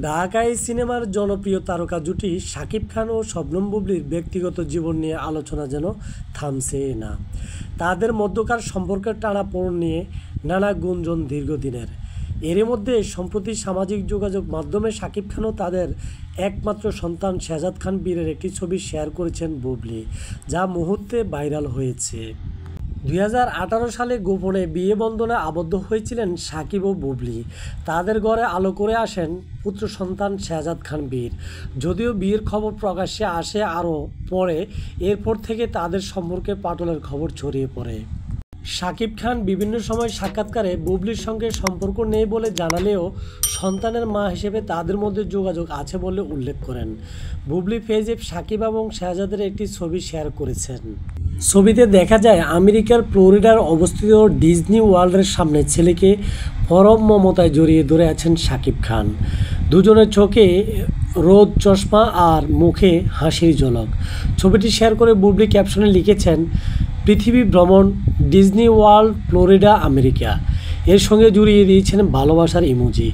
ঢাকাই সিনেমার জনপ্রিয় তারকা জুটি শাকিব খান ও শবনম বুবলির ব্যক্তিগত জীবন নিয়ে আলোচনা যেন থামছে না। তাদের মধ্যকার সম্পর্কের টানাপোড়েন নিয়ে নানা গুঞ্জন দীর্ঘদিনের। এরই মধ্যে সম্প্রতি সামাজিক যোগাযোগ মাধ্যমে শাকিব খানও তাদের একমাত্র সন্তান শেহজাদ খান বীরের একটি ছবি শেয়ার করেছেন বুবলি, যা মুহূর্তে ভাইরাল হয়েছে। 2018 সালে গোপনে বিয়ে বন্ধনে আবদ্ধ হয়েছিলেন শাকিব ও বুবলি। তাদের ঘরে আলো করে আসেন পুত্র সন্তান শেহজাদ খান বীর। যদিও বিয়ের খবর প্রকাশ্যে আসে আরও পরে, এরপর থেকে তাদের সম্পর্কে পাটলের খবর ছড়িয়ে পড়ে। শাকিব খান বিভিন্ন সময় সাক্ষাৎকারে বুবলির সঙ্গে সম্পর্ক নেই বলে জানালেও সন্তানের মা হিসেবে তাদের মধ্যে যোগাযোগ আছে বলে উল্লেখ করেন। বুবলি পেজে শাকিব এবং শেহজাদের একটি ছবি শেয়ার করেছেন। ছবিতে দেখা যায় আমেরিকার ফ্লোরিডার অবস্থিত ডিজনি ওয়ার্ল্ডের সামনে ছেলেকে পরম মমতায় জড়িয়ে ধরে আছেন শাকিব খান। দুজনের চোখে রোদ চশমা আর মুখে হাসির ঝলক। ছবিটি শেয়ার করে বুবলি ক্যাপশনে লিখেছেন, পৃথিবী ভ্রমণ, ডিজনি ওয়ার্ল্ড, ফ্লোরিডা, আমেরিকা। এর সঙ্গে জুড়িয়ে দিয়েছেন ভালোবাসার ইমোজি।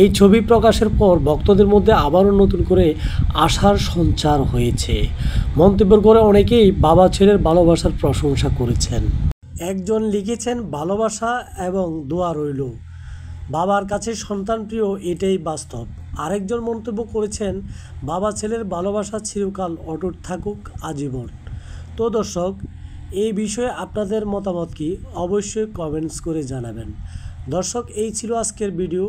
এই ছবি প্রকাশের পর ভক্তদের মধ্যে আবারও নতুন করে আশার সঞ্চার হয়েছে। মন্তব্য করে অনেকেই বাবা ছেলের ভালোবাসার প্রশংসা করেছেন। একজন লিখেছেন, ভালোবাসা এবং দোয়া রইল, বাবার কাছে সন্তান প্রিয়, এটাই বাস্তব। আরেকজন মন্তব্য করেছেন, বাবা ছেলের ভালোবাসা চিরকাল অটুট থাকুক আজীবন। তো দর্শক, এই বিষয়ে আপনাদের মতামত কি অবশ্যই কমেন্টস করে জানাবেন। দর্শক, এই ছিল আজকের ভিডিও।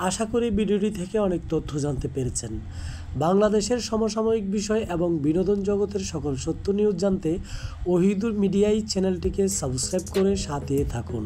আশা করি ভিডিওটি থেকে অনেক তথ্য জানতে পেরেছেন। বাংলাদেশের সমসাময়িক বিষয় এবং বিনোদন জগতের সকল সত্য নিউজ জানতে ওহিদুর মিডিয়াই চ্যানেলটিকে সাবস্ক্রাইব করে সাথে থাকুন।